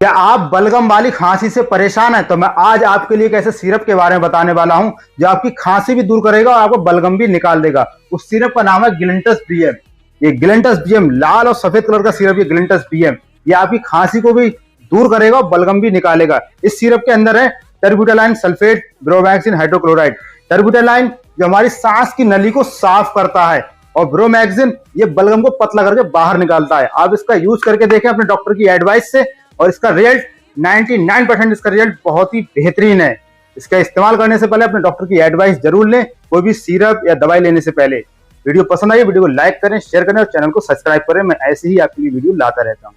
क्या आप बलगम वाली खांसी से परेशान हैं? तो मैं आज आपके लिए एक ऐसे सिरप के बारे में बताने वाला हूं जो आपकी खांसी भी दूर करेगा और आपको बलगम भी निकाल देगा। उस सिरप का नाम है गिलिंटस बीएम। ये गिलिंटस बीएम लाल और सफेद कलर का सिरप, ये गिलिंटस बीएम ये आपकी खांसी को भी दूर करेगा और बलगम भी निकालेगा। इस सिरप के अंदर है टर्ब्यूटालाइन सल्फेट, ब्रोमैक्सिन हाइड्रोक्लोराइड। टर्ब्यूटालाइन जो हमारी सांस की नली को साफ करता है और ब्रोमैक्सिन ये बलगम को पतला करके बाहर निकालता है। आप इसका यूज करके देखें अपने डॉक्टर की एडवाइस से और इसका रिजल्ट 99% इसका रिजल्ट बहुत ही बेहतरीन है। इसका इस्तेमाल करने से पहले अपने डॉक्टर की एडवाइस जरूर लें, कोई भी सिरप या दवाई लेने से पहले। वीडियो पसंद आई वीडियो को लाइक करें, शेयर करें और चैनल को सब्सक्राइब करें। मैं ऐसे ही आपके लिए वीडियो लाता रहता हूं।